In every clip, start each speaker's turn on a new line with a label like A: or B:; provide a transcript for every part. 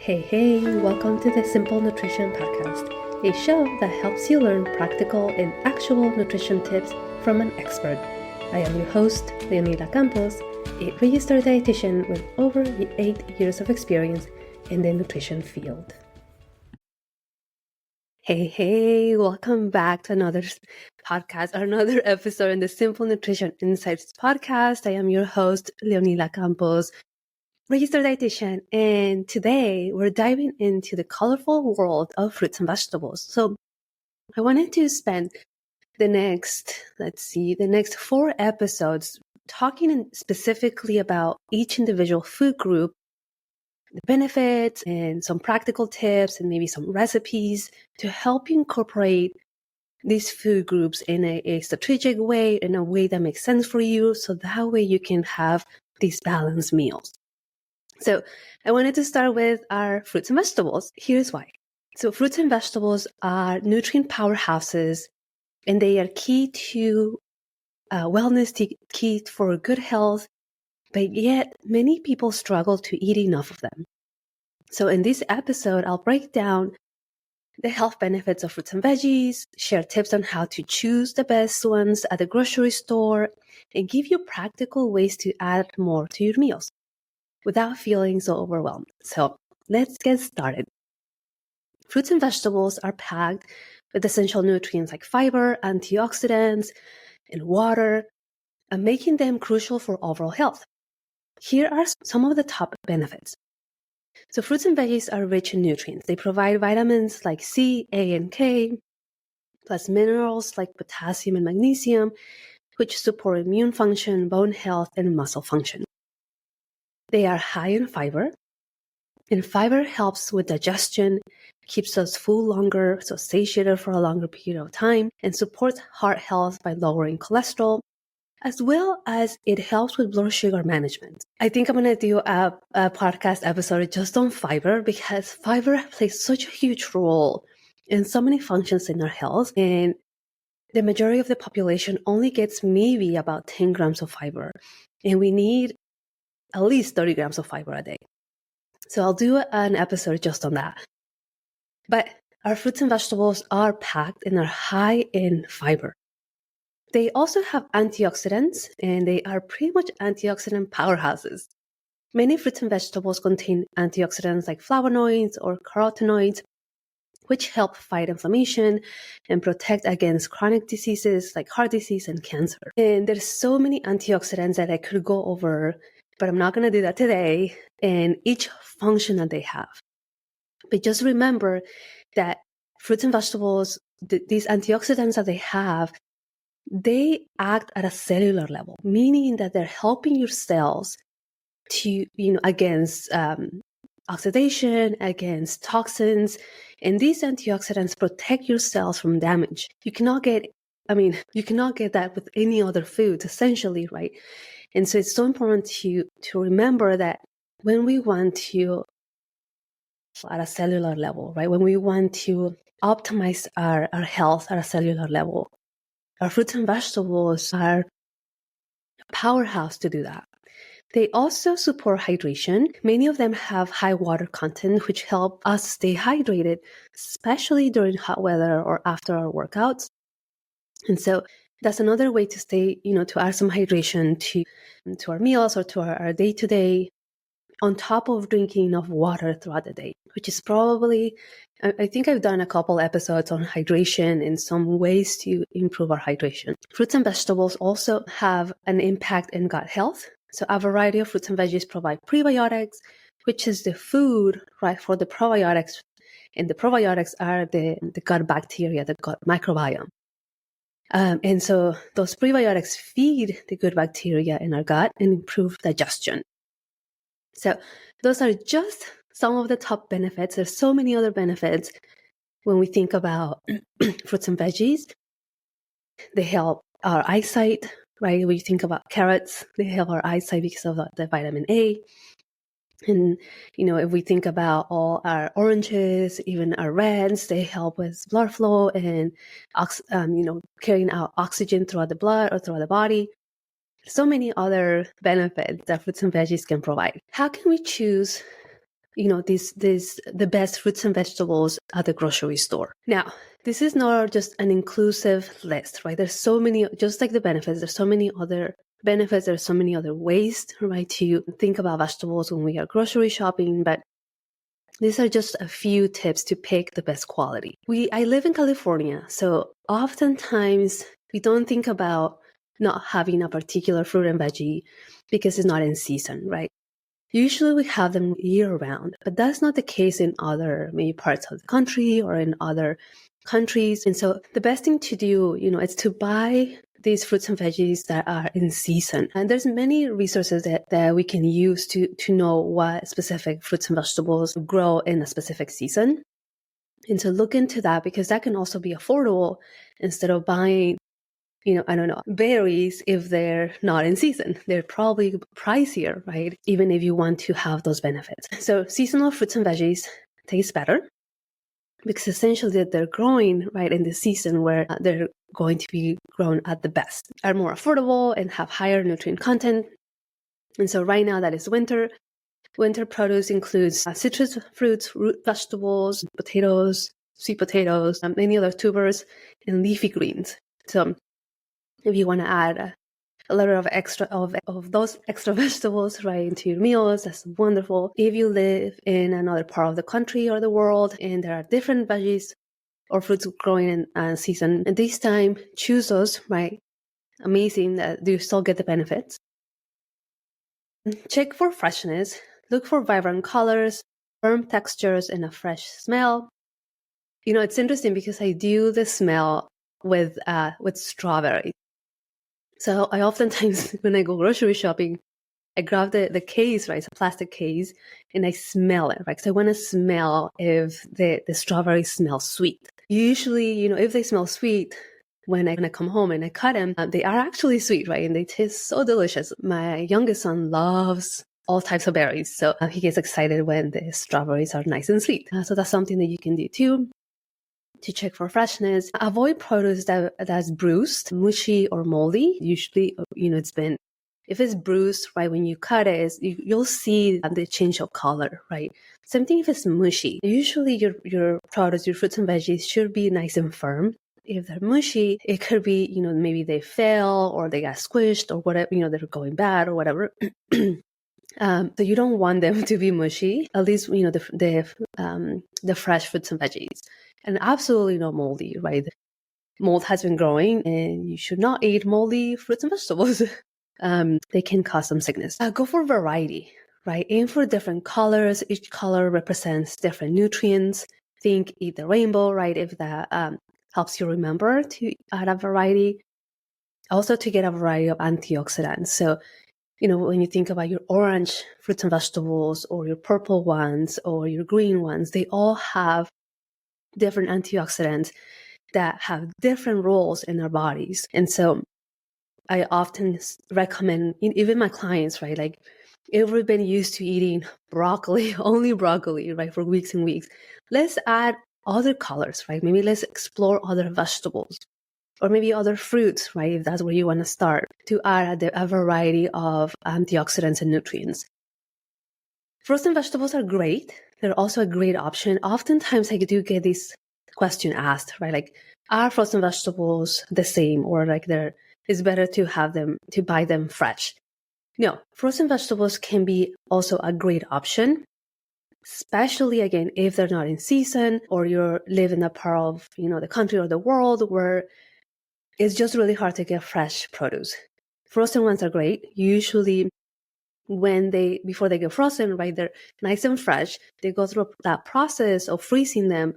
A: Hey, welcome to the Simple Nutrition Podcast, a show that helps you learn practical and actual nutrition tips from an expert. I am your host, Leonila Campos, a registered dietitian with over 8 years of experience in the nutrition field. Hey, welcome back to another podcast or another episode in the Simple Nutrition Insights podcast. I am your host, Leonila Campos, registered dietitian, and today we're diving into the colorful world of fruits and vegetables. So I wanted to spend the next 4 episodes talking specifically about each individual food group, the benefits and some practical tips and maybe some recipes to help you incorporate these food groups in a strategic way, in a way that makes sense for you, so that way you can have these balanced meals. So I wanted to start with our fruits and vegetables. Here's why. So fruits and vegetables are nutrient powerhouses, and they are key to wellness, key for good health, but yet many people struggle to eat enough of them. So in this episode, I'll break down the health benefits of fruits and veggies, share tips on how to choose the best ones at the grocery store, and give you practical ways to add more to your meals without feeling so overwhelmed. So let's get started. Fruits and vegetables are packed with essential nutrients like fiber, antioxidants, and water, and making them crucial for overall health. Here are some of the top benefits. So fruits and veggies are rich in nutrients. They provide vitamins like C, A, and K, plus minerals like potassium and magnesium, which support immune function, bone health, and muscle function. They are high in fiber, and fiber helps with digestion, keeps us full longer, so satiated for a longer period of time, and supports heart health by lowering cholesterol, as well as it helps with blood sugar management. I think I'm going to do a podcast episode just on fiber, because fiber plays such a huge role in so many functions in our health, and the majority of the population only gets maybe about 10 grams of fiber, and we need at least 30 grams of fiber a day. So I'll do an episode just on that. But our fruits and vegetables are packed and are high in fiber. They also have antioxidants, and they are pretty much antioxidant powerhouses. Many fruits and vegetables contain antioxidants like flavonoids or carotenoids, which help fight inflammation and protect against chronic diseases like heart disease and cancer. And there's so many antioxidants that I could go over, but I'm not going to do that today, and each function that they have. But just remember that fruits and vegetables, these antioxidants that they have, they act at a cellular level, meaning that they're helping your cells to, against oxidation, against toxins, and these antioxidants protect your cells from damage. You cannot get that with any other food, essentially, right? And so it's so important to remember that when we want to, at a cellular level, right? When we want to optimize our health at a cellular level, our fruits and vegetables are a powerhouse to do that. They also support hydration. Many of them have high water content, which help us stay hydrated, especially during hot weather or after our workouts. And so that's another way to stay, to add some hydration to our meals or to our day-to-day, on top of drinking enough water throughout the day, which is probably, I think I've done a couple episodes on hydration and some ways to improve our hydration. Fruits and vegetables also have an impact in gut health. So a variety of fruits and veggies provide prebiotics, which is the food, right, for the probiotics. And the probiotics are the gut bacteria, the gut microbiome. And so those prebiotics feed the good bacteria in our gut and improve digestion. So those are just some of the top benefits. There's so many other benefits when we think about fruits and veggies. They help our eyesight, right? When you think about carrots, they help our eyesight because of the vitamin A. And, if we think about all our oranges, even our reds, they help with blood flow and, carrying out oxygen throughout the blood or throughout the body. So many other benefits that fruits and veggies can provide. How can we choose the best fruits and vegetables at the grocery store. Now, this is not just an inclusive list, right? There's so many, just like the benefits, there's so many other benefits, there's so many other ways, right, to think about vegetables when we are grocery shopping, but these are just a few tips to pick the best quality. I live in California, so oftentimes we don't think about not having a particular fruit and veggie because it's not in season, right? Usually we have them year round, but that's not the case in other maybe parts of the country or in other countries. And so the best thing to do, is to buy these fruits and veggies that are in season. And there's many resources that we can use to know what specific fruits and vegetables grow in a specific season. And so look into that, because that can also be affordable instead of buying berries if they're not in season. They're probably pricier, right? Even if you want to have those benefits. So seasonal fruits and veggies taste better because essentially they're growing right in the season where they're going to be grown at the best, are more affordable and have higher nutrient content. And so right now that is winter. Winter produce includes citrus fruits, root vegetables, potatoes, sweet potatoes, many other tubers, and leafy greens. So if you want to add a little of extra of those extra vegetables right into your meals, that's wonderful. If you live in another part of the country or the world and there are different veggies or fruits growing in season, and this time choose those, right? Amazing that you still get the benefits. Check for freshness. Look for vibrant colors, firm textures, and a fresh smell. It's interesting because I do the smell with strawberry. So I oftentimes, when I go grocery shopping, I grab the case, right? It's a plastic case, and I smell it, right? Because I want to smell if the strawberries smell sweet. Usually, if they smell sweet, when I come home and I cut them, they are actually sweet, right? And they taste so delicious. My youngest son loves all types of berries, so he gets excited when the strawberries are nice and sweet. So that's something that you can do too, to check for freshness. Avoid produce that's bruised, mushy, or moldy. Usually, if it's bruised, right, when you cut it, you'll see the change of color, right? Same thing if it's mushy. Usually your produce, your fruits and veggies should be nice and firm. If they're mushy, it could be, maybe they fell or they got squished or whatever, they're going bad or whatever. So you don't want them to be mushy, at least, the fresh fruits and veggies. And absolutely no moldy, right? Mold has been growing and you should not eat moldy fruits and vegetables. They can cause some sickness. Go for variety, right? Aim for different colors. Each color represents different nutrients. Eat the rainbow, right? If that helps you remember to add a variety. Also to get a variety of antioxidants. So, when you think about your orange fruits and vegetables or your purple ones or your green ones, they all have different antioxidants that have different roles in our bodies. And so I often recommend, even my clients, right? Like, if we've been used to eating broccoli, only broccoli, right, for weeks and weeks, let's add other colors, right? Maybe let's explore other vegetables or maybe other fruits, right? If that's where you want to start, to add a variety of antioxidants and nutrients. Fruits and vegetables are great. They're also a great option. Oftentimes I do get this question asked, right? Like, are fruits and vegetables the same, or like it's better to buy them fresh? No, fruits and vegetables can be also a great option, especially again, if they're not in season or you live in a part of, the country or the world where it's just really hard to get fresh produce. Frozen ones are great. Usually before they get frozen, right, they're nice and fresh. They go through that process of freezing them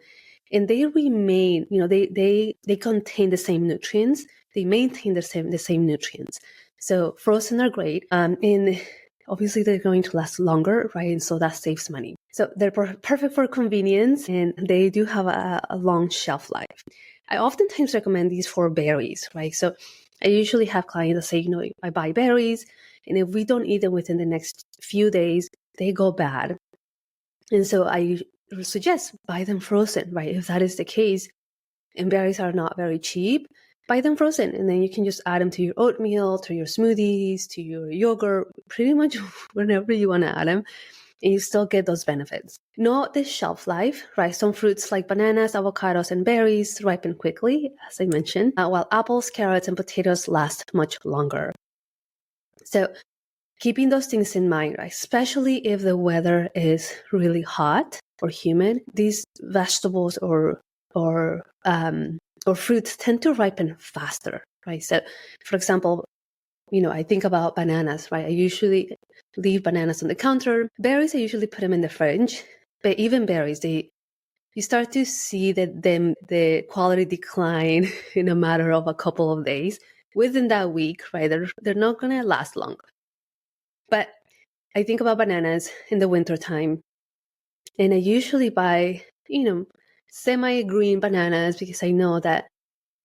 A: and they remain, they contain the same nutrients. They maintain the same nutrients. So frozen are great. And obviously they're going to last longer, right? And so that saves money. So they're perfect for convenience and they do have a long shelf life. I oftentimes recommend these for berries, right? So I usually have clients that say, I buy berries, and if we don't eat them within the next few days, they go bad. And so I suggest buy them frozen, right? If that is the case, and berries are not very cheap, buy them frozen. And then you can just add them to your oatmeal, to your smoothies, to your yogurt, pretty much whenever you want to add them. and you still get those benefits. Note the shelf life, right? Some fruits like bananas, avocados, and berries ripen quickly, as I mentioned, while apples, carrots, and potatoes last much longer. So keeping those things in mind, right? Especially if the weather is really hot or humid, these vegetables or fruits tend to ripen faster, right? So, for example, I think about bananas, right? I usually leave bananas on the counter. Berries, I usually put them in the fridge. But even berries, you start to see that the quality decline in a matter of a couple of days. Within that week, right? They're not gonna last long. But I think about bananas in the wintertime, and I usually buy, semi-green bananas because I know that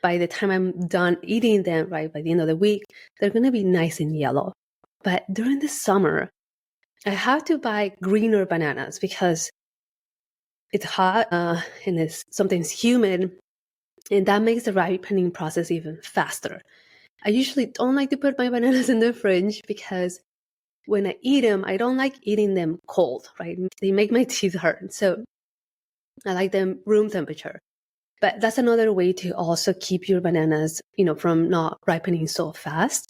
A: by the time I'm done eating them, right, by the end of the week, they're going to be nice and yellow. But during the summer, I have to buy greener bananas because it's hot and it's sometimes humid, and that makes the ripening process even faster. I usually don't like to put my bananas in the fridge because when I eat them, I don't like eating them cold, right? They make my teeth hurt. So I like them room temperature. But that's another way to also keep your bananas, from not ripening so fast.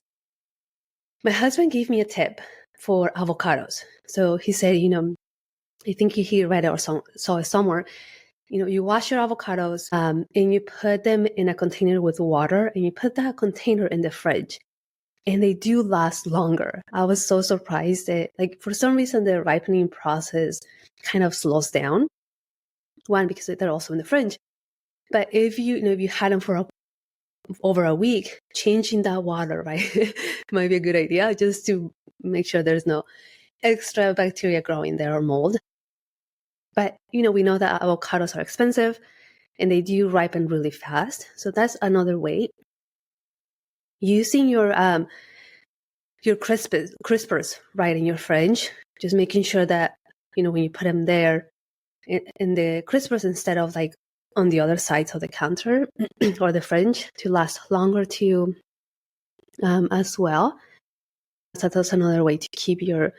A: My husband gave me a tip for avocados. So he said, I think he read it or saw it somewhere. You wash your avocados and you put them in a container with water, and you put that container in the fridge. And they do last longer. I was so surprised that, for some reason, the ripening process kind of slows down. One, because they're also in the fridge. But if you had them for over a week, changing that water, right, might be a good idea, just to make sure there's no extra bacteria growing there or mold. But, we know that avocados are expensive and they do ripen really fast. So that's another way. Using your crispers, right, in your fridge, just making sure that, when you put them there in the crispers instead of on the other sides of the counter or the fridge, to last longer too, as well. So that's another way to keep your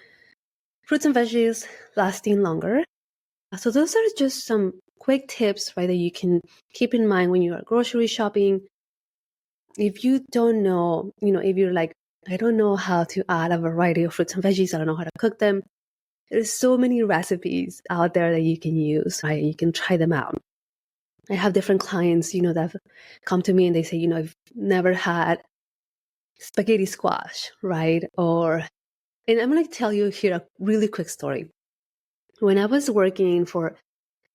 A: fruits and veggies lasting longer. So those are just some quick tips, right, that you can keep in mind when you are grocery shopping. If you don't know, if you're like, I don't know how to add a variety of fruits and veggies, I don't know how to cook them, there's so many recipes out there that you can use, right? You can try them out. I have different clients, that have come to me and they say, I've never had spaghetti squash, right? And I'm going to tell you here a really quick story. When I was working for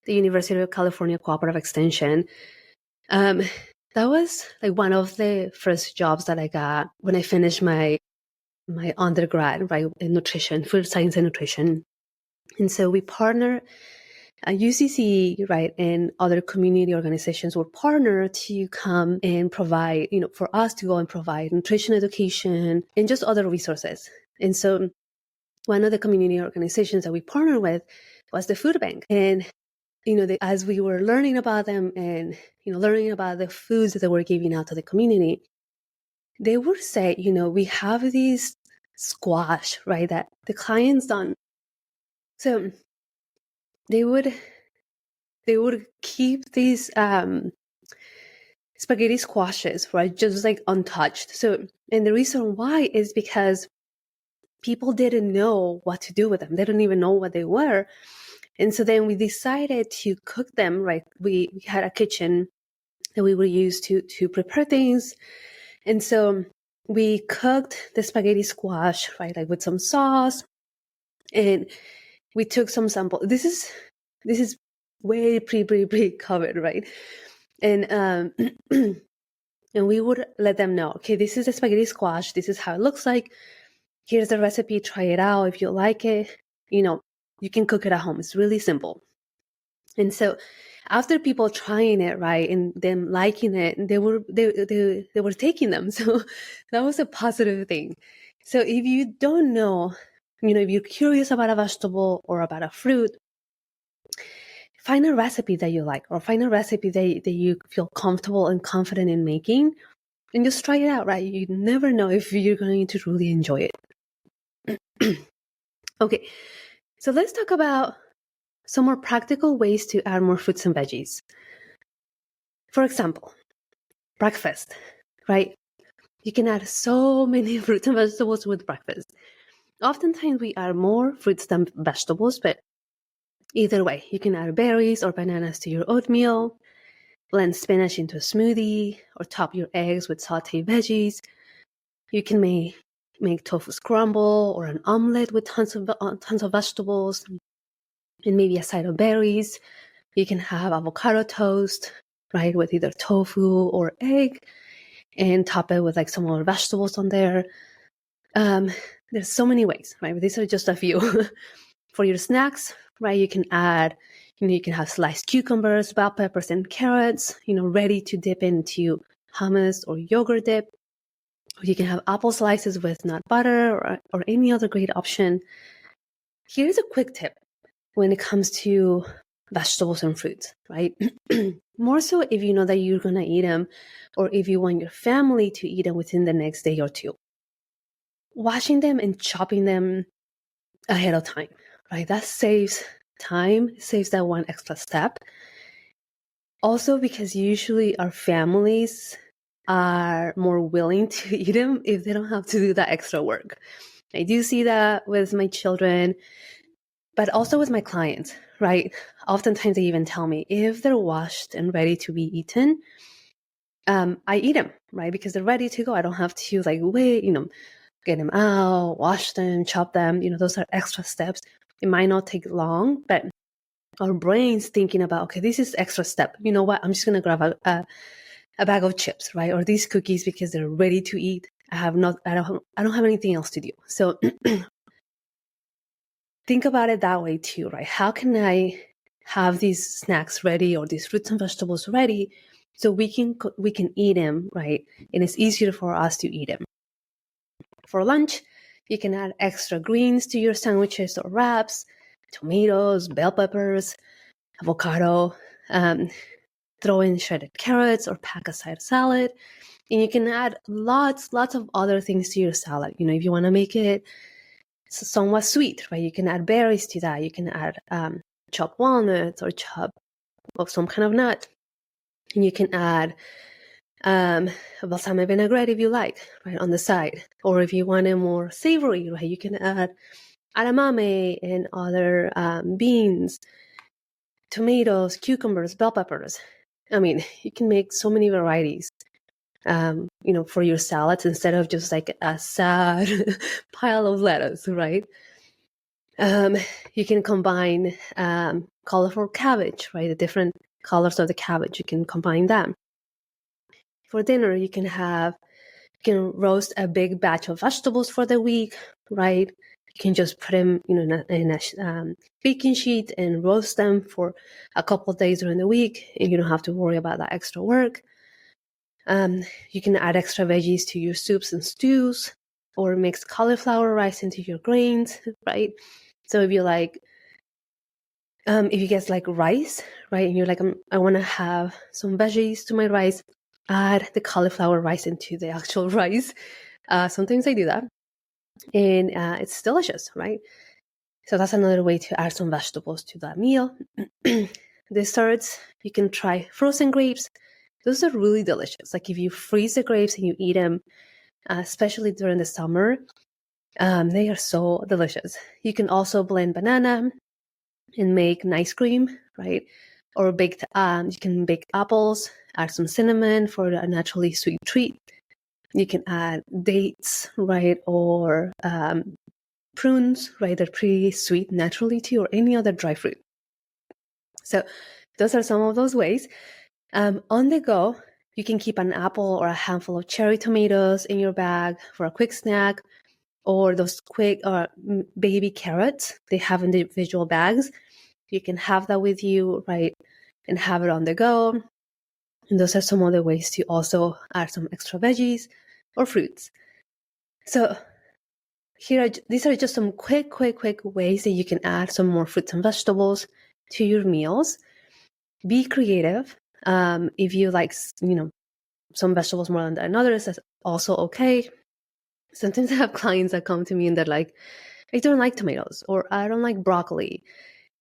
A: the University of California Cooperative Extension, that was one of the first jobs that I got when I finished my undergrad, right, in nutrition, food science and nutrition. And so we partner, UCC, right, and other community organizations would partner to come and provide, for us to go and provide nutrition education and just other resources. And so one of the community organizations that we partnered with was the food bank. And, as we were learning about them and, learning about the foods that they were giving out to the community, they would say, we have these squash, right, that the clients don't. So they would keep these spaghetti squashes, right, just untouched. So, and the reason why is because people didn't know what to do with them. They didn't even know what they were. And so then we decided to cook them, right? We had a kitchen that we would use to prepare things. And so we cooked the spaghetti squash, right, with some sauce. And we took some sample. This is way pre-COVID, right? And and we would let them know, okay, this is the spaghetti squash. This is how it looks like. Here's the recipe. Try it out. If you like it, you can cook it at home. It's really simple. And so after people trying it, right, and them liking it, they were taking them. So that was a positive thing. So if you don't know, if you're curious about a vegetable or about a fruit, find a recipe that you like, or find a recipe that you feel comfortable and confident in making, and just try it out, right? You never know if you're going to really enjoy it. Okay. So let's talk about some more practical ways to add more fruits and veggies. For example, breakfast, right? You can add so many fruits and vegetables with breakfast. Oftentimes we add more fruits than vegetables, but either way, you can add berries or bananas to your oatmeal, blend spinach into a smoothie, or top your eggs with sauteed veggies. You can make tofu scramble or an omelet with tons of vegetables and maybe a side of berries. You can have avocado toast, right, with either tofu or egg, and top it with like some more vegetables on there. There's so many ways, right? But these are just a few. For your snacks, right, you can add, you can have sliced cucumbers, bell peppers, and carrots, ready to dip into hummus or yogurt dip. Or you can have apple slices with nut butter or any other great option. Here's a quick tip when it comes to vegetables and fruits, right? More so if you know that you're going to eat them or if you want your family to eat them within the next day or two. Washing them and chopping them ahead of time, right? That saves time, saves that one extra step. Also, because usually our families are more willing to eat them if they don't have to do that extra work. I do see that with my children, but also with my clients, right? Oftentimes they even tell me if they're washed and ready to be eaten, I eat them, right? Because they're ready to go. I don't have to wait, get them out, wash them, chop them. Those are extra steps. It might not take long, but our brain's thinking about, okay, this is extra step. You know what? I'm just going to grab a bag of chips, right? Or these cookies because they're ready to eat. I don't have anything else to do. So think about it that way too, right? How can I have these snacks ready or these fruits and vegetables ready so we can eat them, right? And it's easier for us to eat them. For lunch, you can add extra greens to your sandwiches or wraps, tomatoes, bell peppers, avocado, throw in shredded carrots or pack a side salad. And you can add lots of other things to your salad. If you want to make it somewhat sweet, right? You can add berries to that. You can add chopped walnuts or some kind of nut. And you can add balsamic vinaigrette if you like, right, on the side. Or if you want it more savory, right, you can add edamame and other beans, tomatoes, cucumbers, bell peppers. I mean, you can make so many varieties, for your salads instead of just like a sad pile of lettuce, right? You can combine colorful cabbage, right? The different colors of the cabbage, you can combine them. For dinner, you can roast a big batch of vegetables for the week, right? You can just put them, in a baking sheet and roast them for a couple of days during the week, and you don't have to worry about that extra work. You can add extra veggies to your soups and stews, or mix cauliflower rice into your grains, right? So if you if you get like rice, right, and you're like, I want to have some veggies to my rice, add the cauliflower rice into the actual rice. Sometimes I do that, and it's delicious, right? So that's another way to add some vegetables to that meal. Desserts, you can try frozen grapes. Those are really delicious. Like if you freeze the grapes and you eat them, especially during the summer, they are so delicious. You can also blend banana and make an ice cream, right? Or you can bake apples, add some cinnamon for a naturally sweet treat. You can add dates, right? Or prunes, right? They're pretty sweet naturally too, or any other dry fruit. So those are some of those ways. On the go, you can keep an apple or a handful of cherry tomatoes in your bag for a quick snack, or those quick baby carrots. They have individual bags. You can have that with you, right, and have it on the go. And those are some other ways to also add some extra veggies or fruits. So these are just some quick ways that you can add some more fruits and vegetables to your meals. Be creative. If you like, some vegetables more than others, that's also okay. Sometimes I have clients that come to me and they're like, I don't like tomatoes, or I don't like broccoli.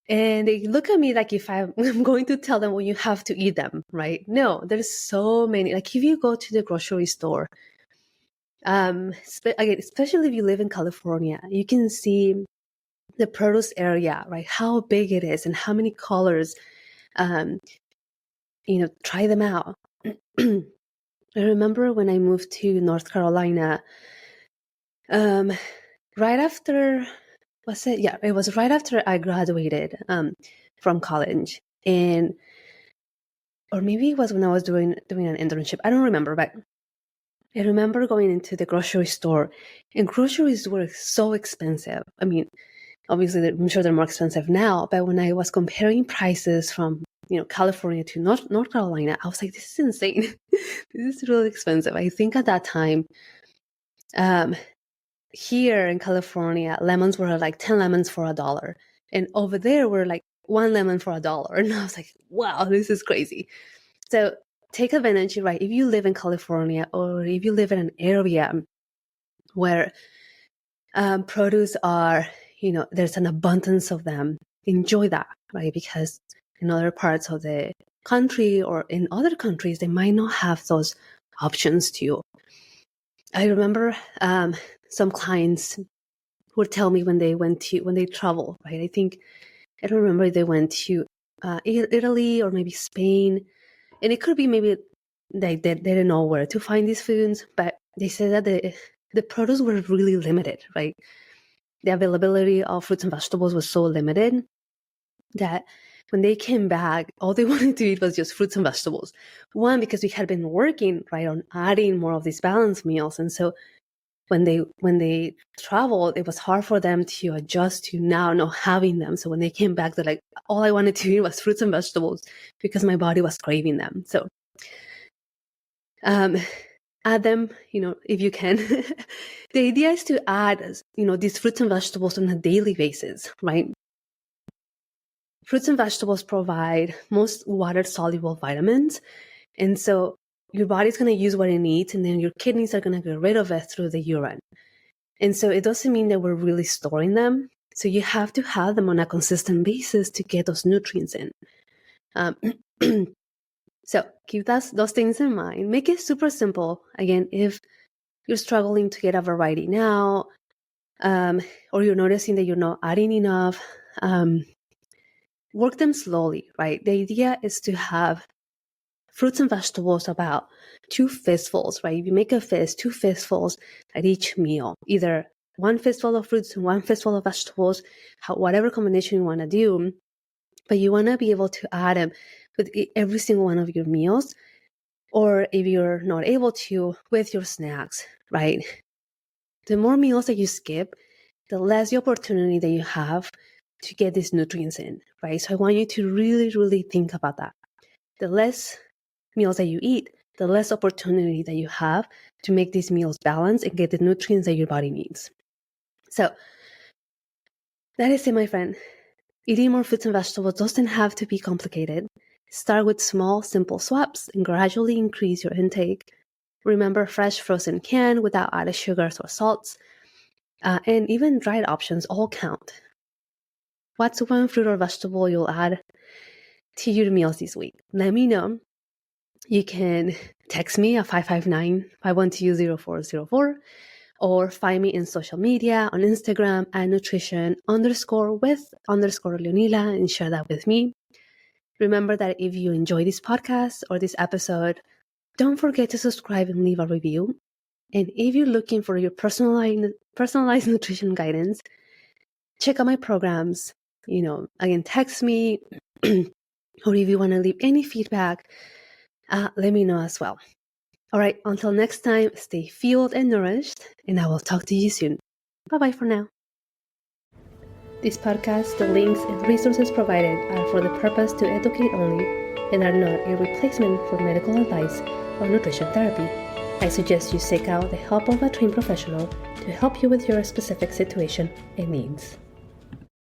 A: And they look at me like if I'm going to tell them, well, you have to eat them, right? No, there's so many. Like if you go to the grocery store, again, especially if you live in California, you can see the produce area, right? How big it is and how many colors. Try them out. I remember when I moved to North Carolina, right after, was it? Yeah, it was right after I graduated from college, or maybe it was when I was doing an internship. I don't remember, but I remember going into the grocery store, and groceries were so expensive. I mean, obviously, I'm sure they're more expensive now, but when I was comparing prices from California to North Carolina, I was like, this is insane. This is really expensive. I think at that time, here in California, lemons were like 10 lemons for $1. And over there were like 1 lemon for $1. And I was like, wow, this is crazy. So take advantage, right? If you live in California, or if you live in an area where produce are, there's an abundance of them, enjoy that, right? Because in other parts of the country or in other countries, they might not have those options too. I remember some clients would tell me when they travel, right? I don't remember if they went to Italy or maybe Spain, and it could be maybe they didn't know where to find these foods, but they said that the produce were really limited, right? The availability of fruits and vegetables was so limited that when they came back, all they wanted to eat was just fruits and vegetables. One, because we had been working right on adding more of these balanced meals, and so when they traveled, it was hard for them to adjust to now not having them. So when they came back, they're like, all I wanted to eat was fruits and vegetables because my body was craving them. So add them, if you can. The idea is to add, these fruits and vegetables on a daily basis, right? Fruits and vegetables provide most water-soluble vitamins. And so your body's going to use what it needs, and then your kidneys are going to get rid of it through the urine. And so it doesn't mean that we're really storing them. So you have to have them on a consistent basis to get those nutrients in. So keep those things in mind. Make it super simple. Again, if you're struggling to get a variety now, or you're noticing that you're not adding enough, work them slowly, right? The idea is to have fruits and vegetables about 2 fistfuls, right? If you make a fist, 2 fistfuls at each meal, either 1 fistful of fruits and 1 fistful of vegetables, whatever combination you want to do, but you want to be able to add them with every single one of your meals, or if you're not able to, with your snacks, right? The more meals that you skip, the less the opportunity that you have to get these nutrients in, right? So I want you to really, really think about that. The less meals that you eat, the less opportunity that you have to make these meals balanced and get the nutrients that your body needs. So that is it, my friend. Eating more fruits and vegetables doesn't have to be complicated. Start with small, simple swaps and gradually increase your intake. Remember, fresh, frozen, canned without added sugars or salts, and even dried options all count. What's one fruit or vegetable you'll add to your meals this week? Let me know. You can text me at 559-512-0404 or find me in social media on Instagram at nutrition_with_Leonila and share that with me. Remember that if you enjoy this podcast or this episode, don't forget to subscribe and leave a review. And if you're looking for your personalized nutrition guidance, check out my programs. Again, text me, or if you want to leave any feedback, let me know as well. All right, until next time, stay fueled and nourished, and I will talk to you soon. Bye-bye for now. This podcast, the links and resources provided are for the purpose to educate only and are not a replacement for medical advice or nutrition therapy. I suggest you seek out the help of a trained professional to help you with your specific situation and needs.